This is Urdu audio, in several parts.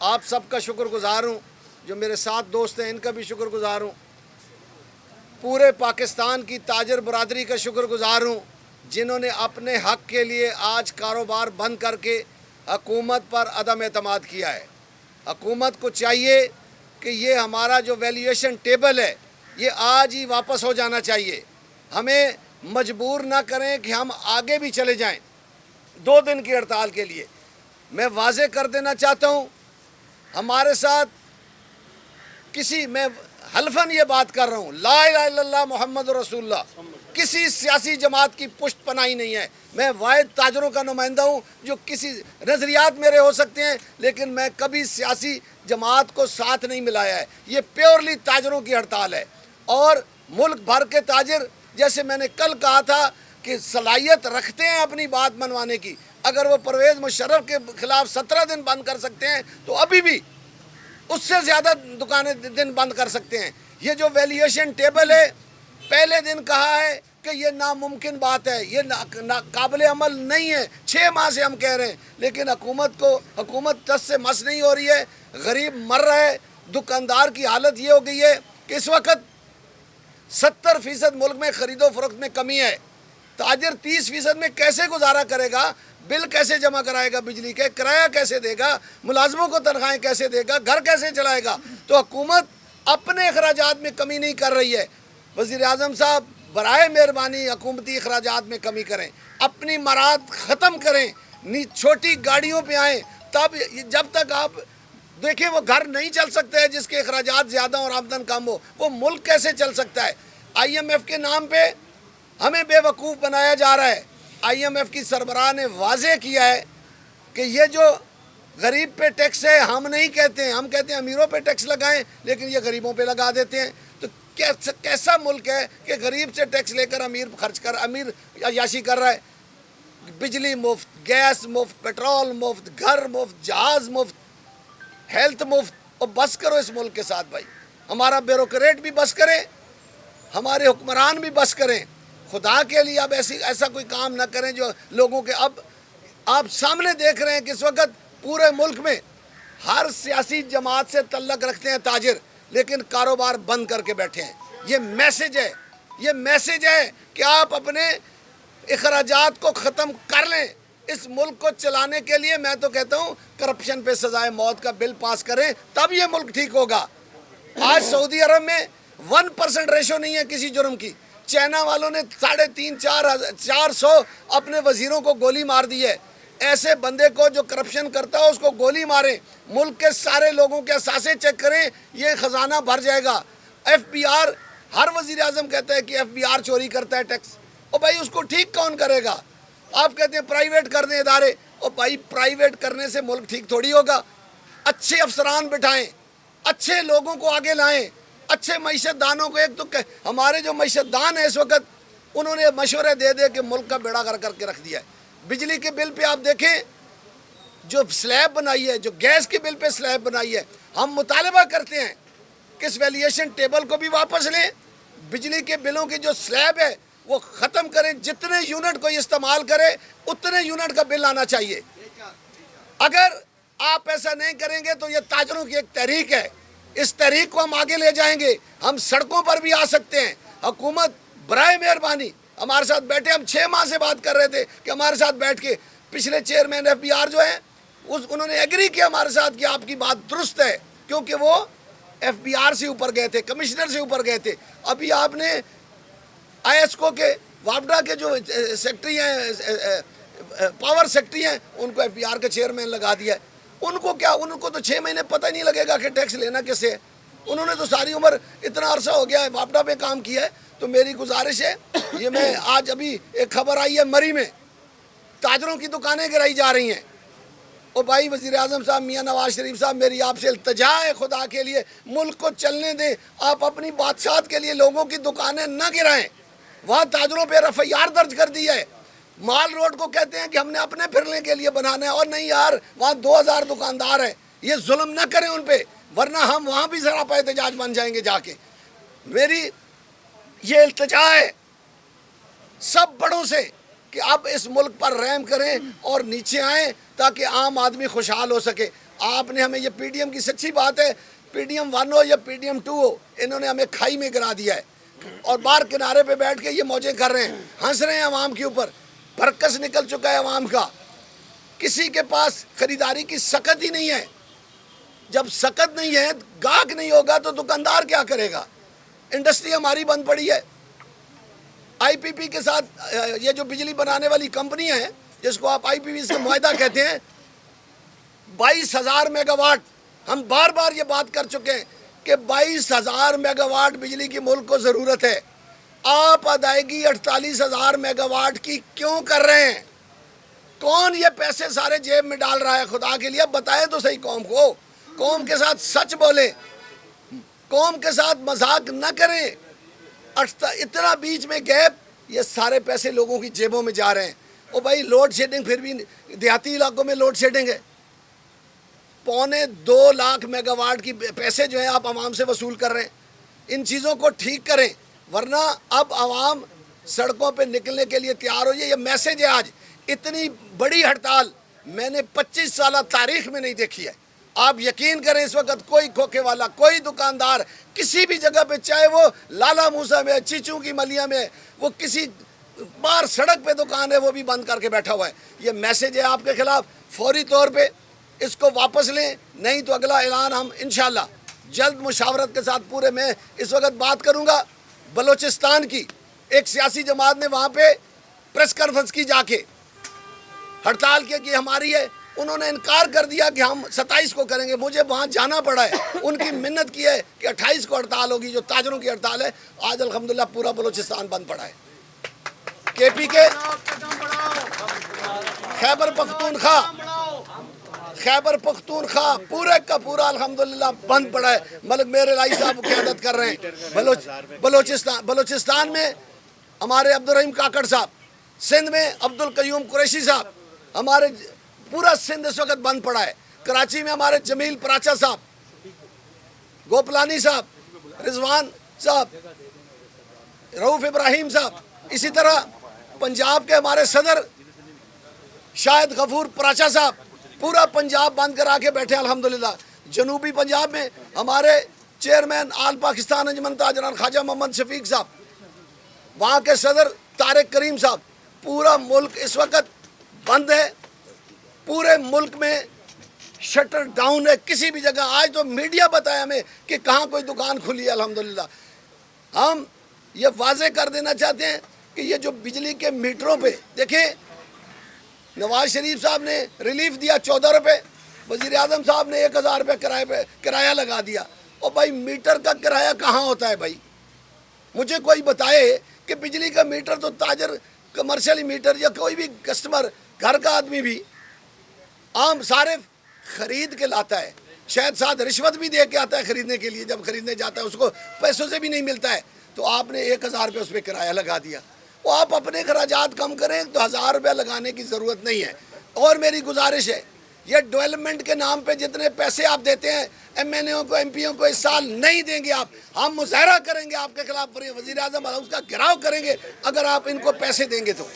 آپ سب کا شکر گزار ہوں، جو میرے ساتھ دوست ہیں ان کا بھی شکر گزار ہوں، پورے پاکستان کی تاجر برادری کا شکر گزار ہوں جنہوں نے اپنے حق کے لیے آج کاروبار بند کر کے حکومت پر عدم اعتماد کیا ہے۔ حکومت کو چاہیے کہ یہ ہمارا جو ویلیویشن ٹیبل ہے یہ آج ہی واپس ہو جانا چاہیے، ہمیں مجبور نہ کریں کہ ہم آگے بھی چلے جائیں 2 دن کی ہڑتال کے لیے۔ میں واضح کر دینا چاہتا ہوں، ہمارے ساتھ میں حلفاً یہ بات کر رہا ہوں، لا الہ الا اللہ محمد رسول اللہ، کسی سیاسی جماعت کی پشت پناہی نہیں ہے۔ میں واحد تاجروں کا نمائندہ ہوں، جو کسی نظریات میرے ہو سکتے ہیں لیکن میں کبھی سیاسی جماعت کو ساتھ نہیں ملایا ہے۔ یہ پیورلی تاجروں کی ہڑتال ہے، اور ملک بھر کے تاجر، جیسے میں نے کل کہا تھا کہ صلاحیت رکھتے ہیں اپنی بات منوانے کی، اگر وہ پرویز مشرف کے خلاف 17 دن بند کر سکتے ہیں تو ابھی بھی اس سے زیادہ دکانیں دن بند کر سکتے ہیں۔ یہ جو ویلیویشن ٹیبل ہے، پہلے دن کہا ہے کہ یہ ناممکن بات ہے، یہ قابل عمل نہیں ہے، 6 ماہ سے ہم کہہ رہے ہیں، لیکن حکومت دست سے مس نہیں ہو رہی ہے، غریب مر رہا ہے۔ دکاندار کی حالت یہ ہو گئی ہے کہ اس وقت 70% ملک میں خرید و فروخت میں کمی ہے، تاجر 30% میں کیسے گزارا کرے گا؟ بل کیسے جمع کرائے گا؟ بجلی کے کرایہ کیسے دے گا؟ ملازموں کو تنخواہیں کیسے دے گا؟ گھر کیسے چلائے گا؟ تو حکومت اپنے اخراجات میں کمی نہیں کر رہی ہے۔ وزیر اعظم صاحب برائے مہربانی حکومتی اخراجات میں کمی کریں، اپنی مراد ختم کریں، چھوٹی گاڑیوں پہ آئیں، تب جب تک آپ دیکھیں وہ گھر نہیں چل سکتا ہے جس کے اخراجات زیادہ اور آمدن کم ہو، وہ ملک کیسے چل سکتا ہے؟ IMF کے نام پہ ہمیں بے وقوف بنایا جا رہا ہے۔ IMF کی سربراہ نے واضح کیا ہے کہ یہ جو غریب پہ ٹیکس ہے ہم نہیں کہتے ہیں، ہم کہتے ہیں امیروں پہ ٹیکس لگائیں، لیکن یہ غریبوں پہ لگا دیتے ہیں۔ تو کیسا ملک ہے کہ غریب سے ٹیکس لے کر امیر عیاشی کر رہا ہے؟ بجلی مفت، گیس مفت، پیٹرول مفت، گھر مفت، جہاز مفت، ہیلتھ مفت، اور بس کرو اس ملک کے ساتھ بھائی۔ ہمارا بیوروکریٹ بھی بس کرے، ہمارے حکمران بھی بس کریں، خدا کے لیے اب ایسا کوئی کام نہ کریں جو لوگوں کے اب آپ سامنے دیکھ رہے ہیں کہ اس وقت پورے ملک میں ہر سیاسی جماعت سے تعلق رکھتے ہیں تاجر، لیکن کاروبار بند کر کے بیٹھے ہیں۔ یہ میسج ہے کہ آپ اپنے اخراجات کو ختم کر لیں۔ اس ملک کو چلانے کے لیے میں تو کہتا ہوں کرپشن پہ سزائے موت کا بل پاس کریں، تب یہ ملک ٹھیک ہوگا۔ آج سعودی عرب میں 1% ریشو نہیں ہے کسی جرم کی۔ چائنا والوں نے 350-400 اپنے وزیروں کو گولی مار دی ہے۔ ایسے بندے کو جو کرپشن کرتا ہے اس کو گولی ماریں، ملک کے سارے لوگوں کے اثاثے چیک کریں، یہ خزانہ بھر جائے گا۔ FBR، ہر وزیر اعظم کہتا ہے کہ FBR چوری کرتا ہے ٹیکس، اور بھائی اس کو ٹھیک کون کرے گا؟ آپ کہتے ہیں پرائیویٹ کر دیں ادارے، اور بھائی پرائیویٹ کرنے سے ملک ٹھیک تھوڑی ہوگا۔ اچھے افسران بٹھائیں، اچھے لوگوں کو آگے لائیں، اچھے معیشت دانوں کو۔ ایک تو ہمارے جو معیشت دان ہیں اس وقت، انہوں نے مشورے دے کے ملک کا بیڑا غرق کر کے رکھ دیا ہے۔ بجلی کے بل پہ آپ دیکھیں جو سلیب بنائی ہے، جو گیس کے بل پہ سلیب بنائی ہے، ہم مطالبہ کرتے ہیں کہ اس ویلیویشن ٹیبل کو بھی واپس لیں، بجلی کے بلوں کی جو سلیب ہے وہ ختم کریں، جتنے یونٹ کو استعمال کرے اتنے یونٹ کا بل آنا چاہیے۔ اگر آپ ایسا نہیں کریں گے تو یہ تاجروں کی ایک تحریک ہے، اس تحریک کو ہم آگے لے جائیں گے، ہم سڑکوں پر بھی آ سکتے ہیں۔ حکومت برائے مہربانی ہمارے ساتھ بیٹھے، ہم 6 ماہ سے بات کر رہے تھے کہ ہمارے ساتھ بیٹھ کے پچھلے چیئرمین FBR جو ہیں انہوں نے ایگری کیا ہمارے ساتھ کہ آپ کی بات درست ہے، کیونکہ وہ FBR سے اوپر گئے تھے، کمشنر سے اوپر گئے تھے۔ ابھی آپ نے ISCO کے وابڈا کے جو سیکٹری ہیں، پاور سیکٹری ہیں، ان کو FBR کا چیئرمین لگا دیا ہے۔ ان کو تو 6 مہینے پتہ نہیں لگے گا کہ ٹیکس لینا کیسے ہے۔ انہوں نے تو ساری عمر اتنا عرصہ ہو گیا ہے وابڈا پہ کام کیا ہے۔ تو میری گزارش ہے، یہ میں آج ابھی ایک خبر آئی ہے مری میں تاجروں کی دکانیں گرائی جا رہی ہیں۔ اور بھائی وزیر اعظم صاحب، میاں نواز شریف صاحب، میری آپ سے التجا ہے، خدا کے لیے ملک کو چلنے دیں۔ آپ اپنی بادشاہت کے لیے لوگوں کی دکانیں نہ گرائیں۔ وہاں تاجروں پہ FIR درج کر دی ہے۔ مال روڈ کو کہتے ہیں کہ ہم نے اپنے پھرنے کے لیے بنانا ہے، اور نہیں یار، وہاں 2000 دکاندار ہیں، یہ ظلم نہ کریں ان پہ، ورنہ ہم وہاں بھی سراپا احتجاج بن جائیں گے جا کے۔ میری یہ التجا ہے سب بڑوں سے کہ اب اس ملک پر رحم کریں اور نیچے آئیں تاکہ عام آدمی خوشحال ہو سکے۔ آپ نے ہمیں، یہ پی ڈی ایم کی سچی بات ہے، پی ڈی ایم 1 ہو یا پی ڈی ایم 2 ہو، انہوں نے ہمیں کھائی میں گرا دیا ہے اور باہر کنارے پہ بیٹھ کے یہ موجیں کر رہے ہیں، ہنس رہے ہیں عوام کے اوپر۔ برکس نکل چکا ہے عوام کا، کسی کے پاس خریداری کی سکت ہی نہیں ہے۔ جب سکت نہیں ہے، گاہک نہیں ہوگا تو دکاندار کیا کرے گا؟ انڈسٹری ہماری بند پڑی ہے۔ آئی پی پی کے ساتھ یہ جو بجلی بنانے والی کمپنی ہے جس کو آپ آئی پی پی سے معاہدہ کہتے ہیں، 22,000 میگا واٹ، ہم بار بار یہ بات کر چکے ہیں کہ 22,000 میگا واٹ بجلی کی ملک کو ضرورت ہے۔ آپ ادائیگی 48,000 میگا واٹ کی کیوں کر رہے ہیں؟ کون یہ پیسے سارے جیب میں ڈال رہا ہے؟ خدا کے لیے بتائیں تو صحیح قوم کو، قوم کے ساتھ سچ بولیں، قوم کے ساتھ مذاق نہ کریں۔ اتنا بیچ میں گیپ، یہ سارے پیسے لوگوں کی جیبوں میں جا رہے ہیں۔ او بھائی لوڈ شیڈنگ، پھر بھی دیہاتی علاقوں میں لوڈ شیڈنگ ہے۔ 2.25 لاکھ میگا واٹ کی پیسے جو ہیں آپ عوام سے وصول کر رہے ہیں۔ ان چیزوں کو ٹھیک کریں، ورنہ اب عوام سڑکوں پہ نکلنے کے لیے تیار ہو جائے۔ یہ میسج ہے آج، اتنی بڑی ہڑتال میں نے 25 سالہ تاریخ میں نہیں دیکھی ہے۔ آپ یقین کریں اس وقت کوئی کھوکے والا، کوئی دکاندار کسی بھی جگہ پہ، چاہے وہ لالا موسیٰ میں، چیچوں کی ملیہ میں، وہ کسی باہر سڑک پہ دکان ہے وہ بھی بند کر کے بیٹھا ہوا ہے۔ یہ میسج ہے آپ کے خلاف، فوری طور پہ اس کو واپس لیں، نہیں تو اگلا اعلان ہم انشاءاللہ جلد مشاورت کے ساتھ پورے میں اس وقت بات کروں گا۔ بلوچستان کی ایک سیاسی جماعت نے وہاں پہ پریس کانفرنس کی جا کے ہڑتال کی ہماری ہے، انہوں نے انکار کر دیا کہ ہم 27 کو کریں گے۔ مجھے وہاں جانا پڑا ہے، ان کی منت کی ہے کہ 28 کو ہڑتال ہوگی، جو تاجروں کی ہڑتال ہے۔ آج الحمدللہ پورا بلوچستان بند پڑا ہے۔ کے پی کے خیبر پختونخوا پورے کا پورا الحمدللہ بند پڑا ہے۔ ملک میر الہی صاحب قیادت کر رہے ہیں۔ بلوچستان میں ہمارے عبدالرحیم کاکڑ صاحب، سندھ میں عبدالقیوم قریشی صاحب، ہمارے پورا سندھ اس وقت بند پڑا ہے۔ کراچی میں ہمارے جمیل پراچا صاحب، گوپلانی صاحب، رضوان صاحب، رؤوف ابراہیم صاحب، اسی طرح پنجاب کے ہمارے صدر شاہد غفور پراچا صاحب، پورا پنجاب بند کرا کے بیٹھے ہیں الحمدللہ۔ جنوبی پنجاب میں ہمارے چیئرمین آل پاکستان انجمن تاجران خواجہ محمد شفیق صاحب، وہاں کے صدر طارق کریم صاحب، پورا ملک اس وقت بند ہے۔ پورے ملک میں شٹر ڈاؤن ہے، کسی بھی جگہ۔ آج تو میڈیا بتایا ہمیں کہ کہاں کوئی دکان کھلی ہے الحمدللہ۔ ہم یہ واضح کر دینا چاہتے ہیں کہ یہ جو بجلی کے میٹروں پہ دیکھیں، نواز شریف صاحب نے ریلیف دیا 14 روپے، وزیر اعظم صاحب نے 1,000 روپے کرایہ لگا دیا۔ اور بھائی میٹر کا کرایہ کہاں ہوتا ہے بھائی؟ مجھے کوئی بتائے کہ بجلی کا میٹر تو تاجر، کمرشل میٹر یا کوئی بھی کسٹمر، گھر کا آدمی بھی عام صارف خرید کے لاتا ہے، شاید ساتھ رشوت بھی دے کے آتا ہے خریدنے کے لیے، جب خریدنے جاتا ہے اس کو پیسوں سے بھی نہیں ملتا ہے، تو آپ نے 1,000 روپے اس پہ کرایہ لگا دیا۔ وہ آپ اپنے اخراجات کم کریں تو 1,000 روپے لگانے کی ضرورت نہیں ہے۔ اور میری گزارش ہے، یہ ڈیولپمنٹ کے نام پہ جتنے پیسے آپ دیتے ہیں ایم این اے کو، ایم پی او کو، اس سال نہیں دیں گے آپ۔ ہم مظاہرہ کریں گے آپ کے خلاف، وزیر اعظم اس کا گھیراؤ کریں گے اگر آپ ان کو پیسے دیں گے تو۔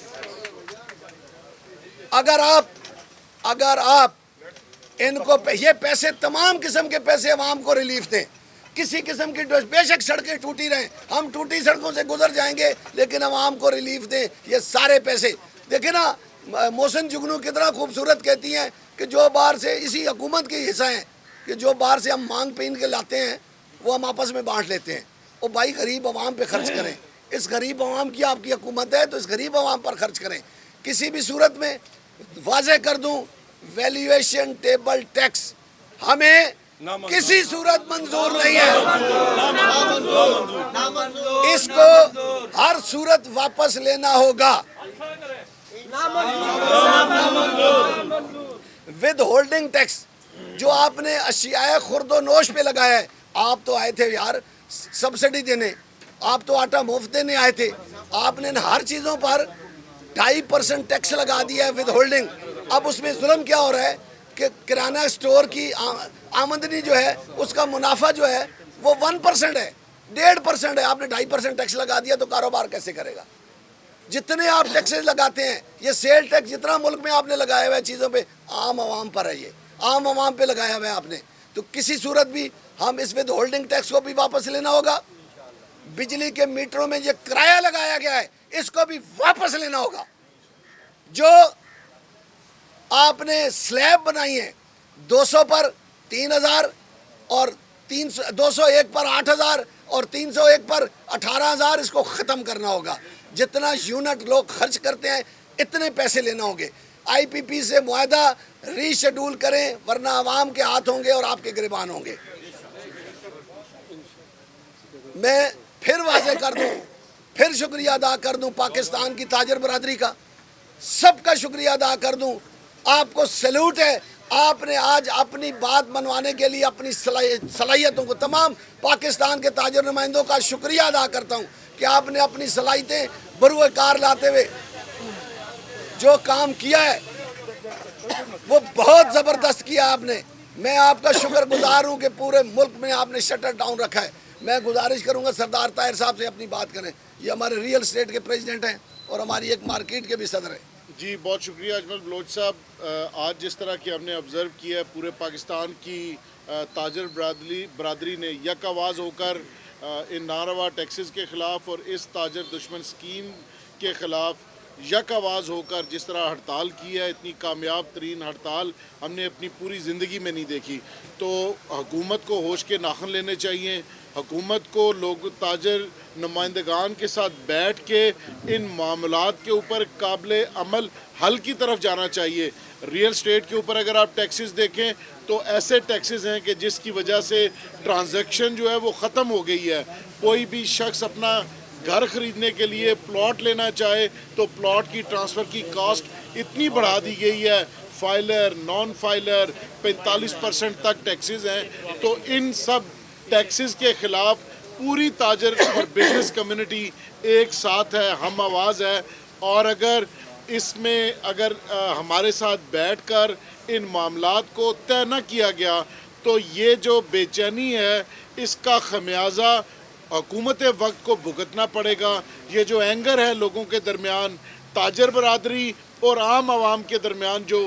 اگر آپ ان کو یہ پیسے، تمام قسم کے پیسے عوام کو ریلیف دیں، کسی قسم کی بے شک سڑکیں ٹوٹی رہیں، ہم ٹوٹی سڑکوں سے گزر جائیں گے، لیکن عوام کو ریلیف دیں۔ یہ سارے پیسے دیکھیں نا، محسن جگنو کتنا خوبصورت کہتی ہیں کہ جو باہر سے، اسی حکومت کے حصہ ہیں کہ جو باہر سے ہم مانگ پہن کے لاتے ہیں وہ ہم آپس میں بانٹ لیتے ہیں۔ اور بھائی غریب عوام پہ خرچ کریں، اس غریب عوام کی آپ کی حکومت ہے تو اس غریب عوام پر خرچ کریں۔ کسی بھی صورت میں واضح کر دوں، ویلیویشن ٹیبل ٹیکس ہمیں کسی صورت منظور نہیں ہے، اس کو ہر صورت واپس لینا ہوگا۔ ود ہولڈنگ ٹیکس جو آپ نے اشیاء خرد و نوش پہ لگایا ہے، آپ تو آئے تھے یار سبسڈی دینے، آپ تو آٹا مفت دینے آئے تھے، آپ نے ہر چیزوں پر 2.5% ٹیکس لگا دیا ہے ود ہولڈنگ۔ اب اس میں ظلم کیا ہو رہا ہے کہ کرانہ اسٹور کی آمدنی جو ہے، اس کا منافع جو ہے وہ 1% ہے، 1.5% ہے، آپ نے 2.5% ٹیکس لگا دیا تو کاروبار کیسے کرے گا؟ جتنے آپ ٹیکسز لگاتے ہیں، یہ سیل ٹیکس جتنا ملک میں آپ نے لگایا ہوا ہے چیزوں پہ، عام عوام پر ہے، یہ عام عوام پہ لگایا ہوا ہے آپ نے. تو کسی صورت بھی ہم اس ود ہولڈنگ ٹیکس کو بھی واپس لینا ہوگا. بجلی کے میٹروں میں یہ کرایہ لگایا گیا ہے اس کو بھی واپس لینا ہوگا. جو آپ نے سلیب بنائی ہے 200 پر 3000 اور 201 پر 8000 اور 301 پر 18000، اس کو ختم کرنا ہوگا. جتنا یونٹ لوگ خرچ کرتے ہیں اتنے پیسے لینا ہوں گے. آئی پی پی سے معاہدہ ری شیڈول کریں ورنہ عوام کے ہاتھ ہوں گے اور آپ کے گریبان ہوں گے. میں پھر واضح کر دوں، پھر شکریہ ادا کر دوں پاکستان کی تاجر برادری کا، سب کا شکریہ ادا کر دوں. آپ کو سیلوٹ ہے، آپ نے آج اپنی بات منوانے کے لیے اپنی صلاحیتوں کو، تمام پاکستان کے تاجر نمائندوں کا شکریہ ادا کرتا ہوں کہ آپ نے اپنی صلاحیتیں بروئے کار لاتے ہوئے جو کام کیا ہے وہ بہت زبردست کیا آپ نے. میں آپ کا شکر گزار ہوں کہ پورے ملک میں آپ نے شٹر ڈاؤن رکھا ہے. میں گزارش کروں گا سردار طاہر صاحب سے اپنی بات کریں، یہ ہمارے ریئل اسٹیٹ کے پریزیڈنٹ ہیں اور ہماری ایک مارکیٹ کے بھی صدر ہیں. جی بہت شکریہ اجمل بلوچ صاحب. آج جس طرح کی ہم نے آبزرو کیا ہے پورے پاکستان کی تاجر برادری نے یک آواز ہو کر ان ناروا ٹیکسز کے خلاف اور اس تاجر دشمن سکیم کے خلاف یک آواز ہو کر جس طرح ہڑتال کی ہے، اتنی کامیاب ترین ہڑتال ہم نے اپنی پوری زندگی میں نہیں دیکھی. تو حکومت کو ہوش کے ناخن لینے چاہیے. حکومت کو لوگ تاجر نمائندگان کے ساتھ بیٹھ کے ان معاملات کے اوپر قابل عمل حل کی طرف جانا چاہیے. ریئل اسٹیٹ کے اوپر اگر آپ ٹیکسز دیکھیں تو ایسے ٹیکسز ہیں کہ جس کی وجہ سے ٹرانزیکشن جو ہے وہ ختم ہو گئی ہے. کوئی بھی شخص اپنا گھر خریدنے کے لیے پلاٹ لینا چاہے تو پلاٹ کی ٹرانسفر کی کاسٹ اتنی بڑھا دی گئی ہے، فائلر نان فائلر 45% تک ٹیکسز ہیں. تو ان سب ٹیکسز کے خلاف پوری تاجر اور بزنس کمیونٹی ایک ساتھ ہے، ہم آواز ہے. اور اگر اس میں ہمارے ساتھ بیٹھ کر ان معاملات کو طے نہ کیا گیا تو یہ جو بے چینی ہے اس کا خمیازہ حکومت وقت کو بھگتنا پڑے گا. یہ جو اینگر ہے لوگوں کے درمیان، تاجر برادری اور عام عوام کے درمیان جو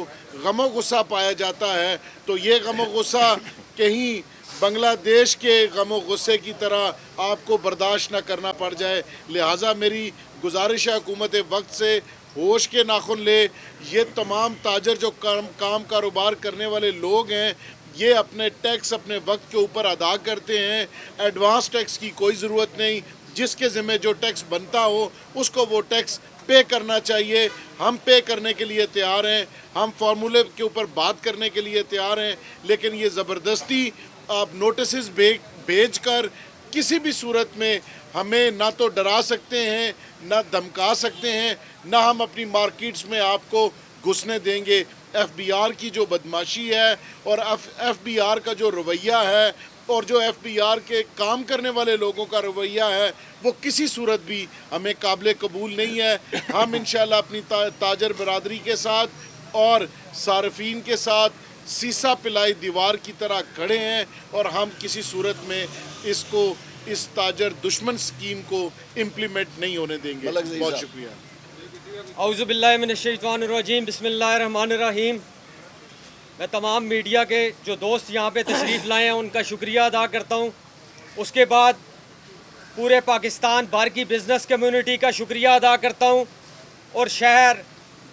غم و غصہ پایا جاتا ہے، تو یہ غم و غصہ کہیں بنگلہ دیش کے غم و غصے کی طرح آپ کو برداشت نہ کرنا پڑ جائے. لہٰذا میری گزارش ہے حکومت وقت سے ہوش کے ناخن لے. یہ تمام تاجر جو کام کاروبار کرنے والے لوگ ہیں یہ اپنے ٹیکس اپنے وقت کے اوپر ادا کرتے ہیں. ایڈوانس ٹیکس کی کوئی ضرورت نہیں. جس کے ذمہ جو ٹیکس بنتا ہو اس کو وہ ٹیکس پے کرنا چاہیے. ہم پے کرنے کے لیے تیار ہیں، ہم فارمولے کے اوپر بات کرنے کے لیے تیار ہیں، لیکن یہ زبردستی آپ نوٹسز بھیج کر کسی بھی صورت میں ہمیں نہ تو ڈرا سکتے ہیں، نہ دھمکا سکتے ہیں، نہ ہم اپنی مارکیٹس میں آپ کو گھسنے دیں گے. ایف بی آر کی جو بدماشی ہے اور ایف بی آر کا جو رویہ ہے اور جو ایف بی آر کے کام کرنے والے لوگوں کا رویہ ہے وہ کسی صورت بھی ہمیں قابل قبول نہیں ہے. ہم انشاءاللہ اپنی تاجر برادری کے ساتھ اور صارفین کے ساتھ سیسا پلائی دیوار کی طرح کھڑے ہیں اور ہم کسی صورت میں اس تاجر دشمن سکیم کو امپلیمنٹ نہیں ہونے دیں گے. بہت شکریہ. اعوذ باللہ من الشیطان الرجیم، بسم اللہ الرحمن الرحیم. میں تمام میڈیا کے جو دوست یہاں پہ تشریف لائے ہیں ان کا شکریہ ادا کرتا ہوں. اس کے بعد پورے پاکستان بھر کی بزنس کمیونٹی کا شکریہ ادا کرتا ہوں اور شہر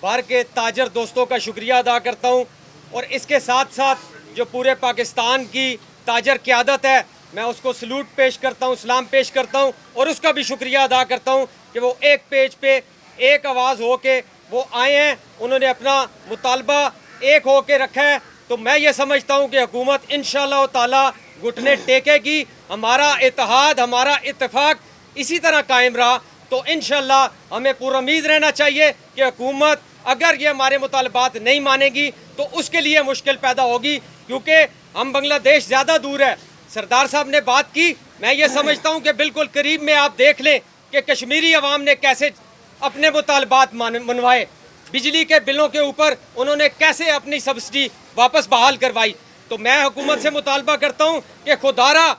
بھر کے تاجر دوستوں کا شکریہ ادا کرتا ہوں. اور اس کے ساتھ ساتھ جو پورے پاکستان کی تاجر قیادت ہے میں اس کو سلوٹ پیش کرتا ہوں، سلام پیش کرتا ہوں اور اس کا بھی شکریہ ادا کرتا ہوں کہ وہ ایک پیج پہ ایک آواز ہو کے وہ آئے ہیں، انہوں نے اپنا مطالبہ ایک ہو کے رکھا ہے. تو میں یہ سمجھتا ہوں کہ حکومت انشاءاللہ تعالی گھٹنے ٹیکے گی. ہمارا اتحاد، ہمارا اتفاق اسی طرح قائم رہا تو انشاءاللہ ہمیں پر امید رہنا چاہیے کہ حکومت اگر یہ ہمارے مطالبات نہیں مانے گی تو اس کے لیے مشکل پیدا ہوگی، کیونکہ ہم بنگلہ دیش زیادہ دور ہے. سردار صاحب نے بات کی، میں یہ سمجھتا ہوں کہ بالکل قریب میں آپ دیکھ لیں کہ کشمیری عوام نے کیسے اپنے مطالبات منوائے. بجلی کے بلوں کے اوپر انہوں نے کیسے اپنی سبسڈی واپس بحال کروائی. تو میں حکومت سے مطالبہ کرتا ہوں کہ خدارا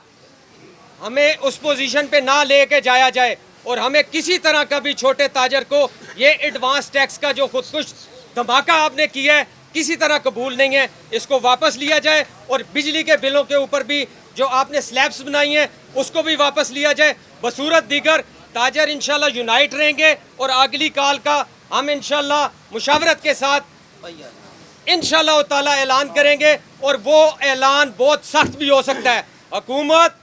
ہمیں اس پوزیشن پہ نہ لے کے جایا جائے. اور ہمیں کسی طرح کا بھی چھوٹے تاجر کو یہ ایڈوانس ٹیکس کا جو خودکش دھماکہ آپ نے کیا ہے کسی طرح قبول نہیں ہے. اس کو واپس لیا جائے اور بجلی کے بلوں کے اوپر بھی جو آپ نے سلیبس بنائی ہیں اس کو بھی واپس لیا جائے. بصورت دیگر تاجر انشاءاللہ یونائٹ رہیں گے اور اگلی کال کا ہم انشاءاللہ مشاورت کے ساتھ انشاءاللہ تعالی اعلان کریں گے اور وہ اعلان بہت سخت بھی ہو سکتا ہے. حکومت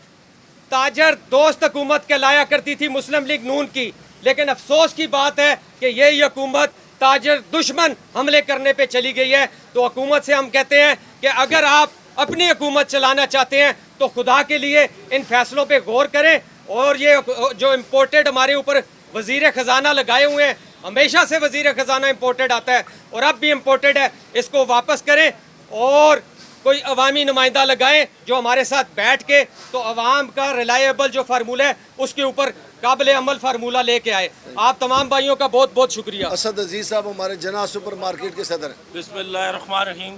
تاجر دوست حکومت کہلایا کرتی تھی مسلم لیگ نون کی, لیکن افسوس کی بات ہے کہ یہی حکومت تاجر دشمن حملے کرنے پہ چلی گئی ہے. تو حکومت سے ہم کہتے ہیں کہ اگر آپ اپنی حکومت چلانا چاہتے ہیں تو خدا کے لیے ان فیصلوں پہ غور کریں. اور یہ جو امپورٹڈ ہمارے اوپر وزیر خزانہ لگائے ہوئے ہیں, ہمیشہ سے وزیر خزانہ امپورٹڈ آتا ہے اور اب بھی امپورٹڈ ہے, اس کو واپس کریں اور کوئی عوامی نمائندہ لگائیں جو ہمارے ساتھ بیٹھ کے تو عوام کا ریلائبل جو فارمولہ ہے اس کے اوپر قابل عمل فارمولہ لے کے آئے. آپ تمام بھائیوں کا بہت بہت شکریہ. اسد عزیز صاحب ہمارے جناح سپر مارکیٹ کے صدر ہیں. بسم اللہ الرحمن الرحیم.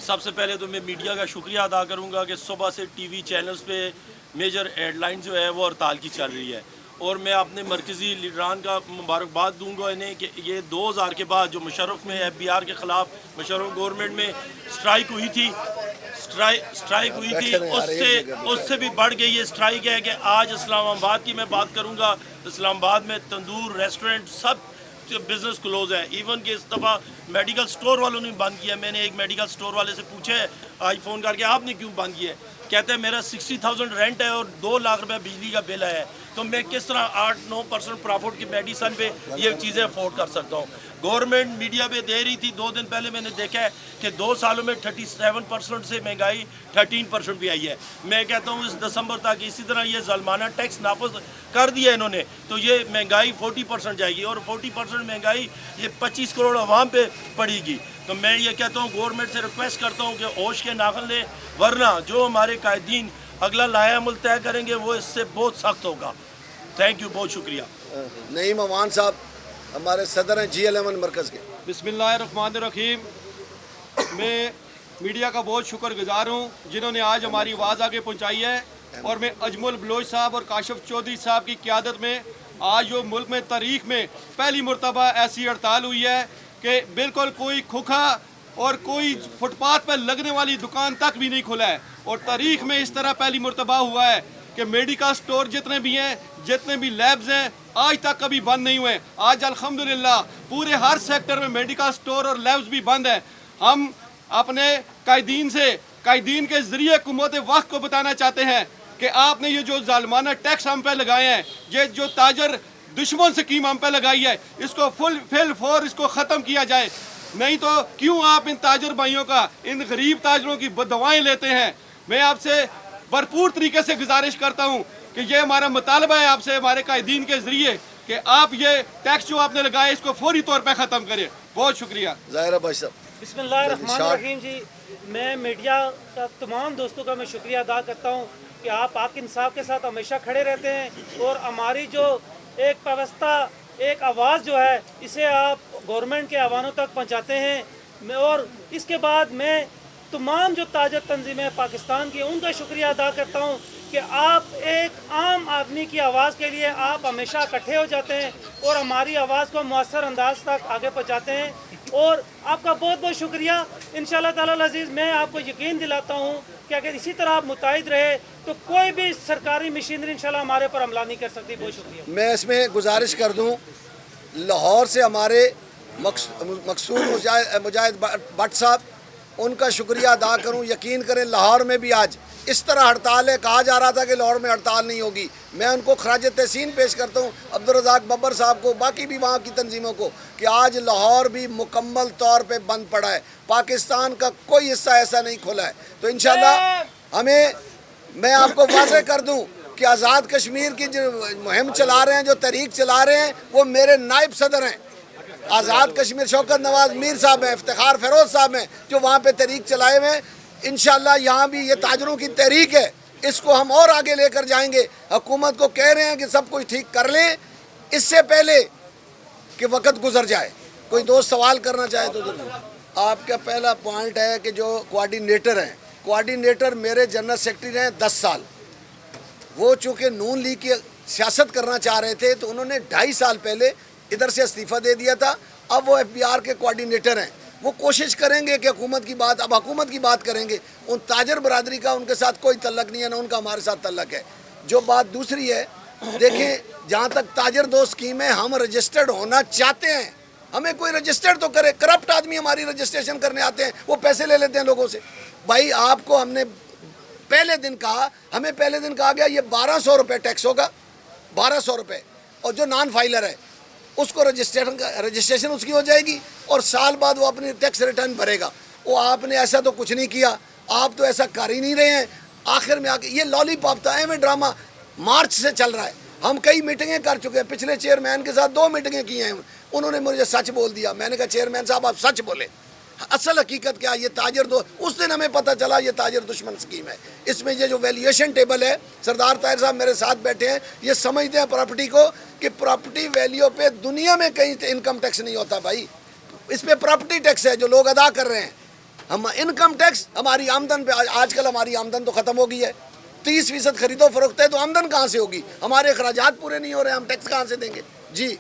سب سے پہلے تو میں میڈیا کا شکریہ ادا کروں گا کہ صبح سے ٹی وی چینلز پہ میجر ہیڈ لائن جو ہے وہ ہڑتال کی چل رہی ہے, اور میں اپنے مرکزی لیڈران کا مبارکباد دوں گا انہیں کہ یہ 2000 کے بعد جو مشرف میں ایف بی آر کے خلاف مشرف گورنمنٹ میں اسٹرائک ہوئی تھی اس سے بھی بڑھ گئی یہ اسٹرائک ہے کہ آج اسلام آباد کی میں بات کروں گا. اسلام آباد میں تندور ریسٹورنٹ سب بزنس کلوز ہے. ایون کہ اس دفعہ میڈیکل سٹور والوں نے بند کیا. میں نے ایک میڈیکل سٹور والے سے پوچھا ہے آج فون کر کے آپ نے کیوں بند کیا ہے, کہتے ہیں میرا 60,000 رینٹ ہے اور 2 لاکھ روپے بجلی کا بل ہے, تو میں کس طرح 8-9% پرافٹ کی میڈیسن پہ یہ چیزیں افورڈ کر سکتا ہوں. گورنمنٹ میڈیا پہ دے رہی تھی 2 دن پہلے میں نے دیکھا ہے کہ 2 سالوں میں 37% سے مہنگائی 13% بھی آئی ہے. میں کہتا ہوں اس دسمبر تک اسی طرح یہ ظالمانہ ٹیکس نافذ کر دیا انہوں نے تو یہ مہنگائی 40% جائے گی, اور 40% مہنگائی یہ 25 کروڑ عوام پہ پڑے گی. تو میں یہ کہتا ہوں گورنمنٹ سے ریکویسٹ کرتا ہوں کہ ہوش کے ناخن لیں, ورنہ جو ہمارے قائدین اگلا لائحہ عمل طے کریں گے وہ اس سے بہت سخت ہوگا. تھینک یو, بہت شکریہ. نعیم امان صاحب ہمارے صدر ہیں جی ایل مرکز کے. بسم اللہ الرحمن الرحیم. میں میڈیا کا بہت شکر گزار ہوں جنہوں نے آج ہماری آواز آگے پہنچائی ہے, اور میں اجمل بلوچ صاحب اور کاشف چودھری صاحب کی قیادت میں آج جو ملک میں تاریخ میں پہلی مرتبہ ایسی ہڑتال ہوئی ہے کہ بالکل کوئی کھوکھا اور کوئی فٹ پاتھ پہ لگنے والی دکان تک بھی نہیں کھلا ہے, اور تاریخ میں اس طرح پہلی مرتبہ ہوا ہے کہ میڈیکل سٹور جتنے بھی ہیں, جتنے بھی لیبز ہیں, آج تک کبھی بند نہیں ہوئے. آج الحمدللہ پورے ہر سیکٹر میں میڈیکل سٹور اور لیبز بھی بند ہیں. ہم اپنے قائدین کے ذریعے حکومت وقت کو بتانا چاہتے ہیں کہ آپ نے یہ جو ظالمانہ ٹیکس ہم پہ لگائے ہیں, یہ جو تاجر دشمن سکیم ہم پہ لگائی ہے, اس کو فور اس کو ختم کیا جائے. نہیں تو کیوں آپ ان تاجر بھائیوں کا, ان غریب تاجروں کی بددعائیں لیتے ہیں. میں آپ سے بھرپور طریقے سے گزارش کرتا ہوں کہ یہ ہمارا مطالبہ ہے آپ سے ہمارے قائدین کے ذریعے کہ آپ یہ ٹیکس جو آپ نے لگائے اس کو فوری طور پہ ختم کریں. بہت شکریہ. ظاہرہ بھائی صاحب. بسم اللہ الرحمن الرحیم. جی میں میڈیا کا تمام دوستوں کا میں شکریہ ادا کرتا ہوں کہ آپ پاک انصاف کے ساتھ ہمیشہ کھڑے رہتے ہیں, اور ہماری جو ایک پیوستہ ایک آواز جو ہے اسے آپ گورنمنٹ کے ایوانوں تک پہنچاتے ہیں. اور اس کے بعد میں تمام جو تاجر تنظیمیں پاکستان کی ان کا شکریہ ادا کرتا ہوں کہ آپ ایک عام آدمی کی آواز کے لیے آپ ہمیشہ اکٹھے ہو جاتے ہیں اور ہماری آواز کو مؤثر انداز تک آگے پہنچاتے ہیں, اور آپ کا بہت بہت شکریہ. انشاءاللہ تعالی العزیز میں آپ کو یقین دلاتا ہوں کہ اگر اسی طرح آپ متحد رہے تو کوئی بھی سرکاری مشینری انشاءاللہ ہمارے پر حملہ نہیں کر سکتی. بہت شکریہ. میں اس میں گزارش کر دوں, لاہور سے ہمارے مقصود مجاہد بٹ صاحب, ان کا شکریہ ادا کروں. یقین کریں لاہور میں بھی آج اس طرح ہڑتال ہے, کہا جا رہا تھا کہ لاہور میں ہڑتال نہیں ہوگی. میں ان کو خراج تحسین پیش کرتا ہوں, عبدالرزاق ببر صاحب کو, باقی بھی وہاں کی تنظیموں کو, کہ آج لاہور بھی مکمل طور پہ بند پڑا ہے. پاکستان کا کوئی حصہ ایسا نہیں کھلا ہے. تو انشاءاللہ ہمیں, میں آپ کو واضح کر دوں کہ آزاد کشمیر کی جو مہم چلا رہے ہیں, جو تحریک چلا رہے ہیں, وہ میرے نائب صدر ہیں. آزاد کشمیر شوکت نواز میر صاحب ہیں, افتخار فیروز صاحب ہیں, جو وہاں پہ تحریک چلائے ہوئے ہیں. انشاءاللہ یہاں بھی یہ تاجروں کی تحریک ہے, اس کو ہم اور آگے لے کر جائیں گے. حکومت کو کہہ رہے ہیں کہ سب کچھ ٹھیک کر لیں اس سے پہلے کہ وقت گزر جائے. کوئی دوست سوال کرنا چاہے تو ضرور. آپ کا پہلا پوائنٹ ہے کہ جو کوارڈینیٹر ہیں, کوارڈینیٹر میرے جنرل سیکرٹری رہے 10 سال. وہ چونکہ نون لیگ کے سیاست کرنا چاہ رہے تھے تو انہوں نے 2.5 سال پہلے ادھر سے استعفیٰ دے دیا تھا. اب وہ FBR کے کوارڈینیٹر ہیں. وہ کوشش کریں گے کہ حکومت کی بات، اب حکومت کی بات کریں گے. ان تاجر برادری کا ان کے ساتھ کوئی تعلق نہیں ہے، نہ ان کا ہمارے ساتھ تعلق ہے. جو بات دوسری ہے، دیکھیں جہاں تک تاجر دوست اسکیم ہے، ہم رجسٹرڈ ہونا چاہتے ہیں. ہمیں کوئی رجسٹرڈ تو کرے. کرپٹ آدمی ہماری رجسٹریشن کرنے آتے ہیں، وہ پیسے لے لیتے ہیں لوگوں سے. بھائی آپ کو ہم نے پہلے دن کہا، ہمیں پہلے دن کہا گیا یہ 1200 روپے ٹیکس ہوگا، 1200 روپے. اور جو نان فائلر ہے اس کو رجسٹریشن اس کی ہو جائے گی اور سال بعد وہ اپنی ٹیکس ریٹرن بھرے گا. وہ آپ نے ایسا تو کچھ نہیں کیا، آپ تو ایسا کر ہی نہیں رہے ہیں. آخر میں آ کے یہ لالی پاپ تھا، ایویں ڈرامہ مارچ سے چل رہا ہے. ہم کئی میٹنگیں کر چکے ہیں، پچھلے چیئرمین کے ساتھ 2 میٹنگیں کی ہیں. انہوں نے مجھے سچ بول دیا. میں نے کہا چیئرمین صاحب آپ سچ بولے، اصل حقیقت کیا؟ یہ تاجر اس دن ہمیں پتہ چلا یہ تاجر دشمن اسکیم ہے. اس میں یہ جو ویلیویشن ٹیبل ہے، سردار طاہر صاحب میرے ساتھ بیٹھے ہیں، یہ سمجھتے ہیں پراپرٹی کو کہ پراپرٹی ویلیو پہ دنیا میں کہیں انکم ٹیکس نہیں ہوتا. بھائی اس پہ پراپرٹی ٹیکس ہے جو لوگ ادا کر رہے ہیں. ہم انکم ٹیکس ہماری آمدن پہ، آج کل ہماری آمدن تو ختم ہو گئی ہے. 30% خرید و فروخت ہے تو آمدن کہاں سے ہوگی؟ ہمارے اخراجات پورے نہیں ہو رہے ہیں، ہم ٹیکس کہاں سے دیں گے؟ جی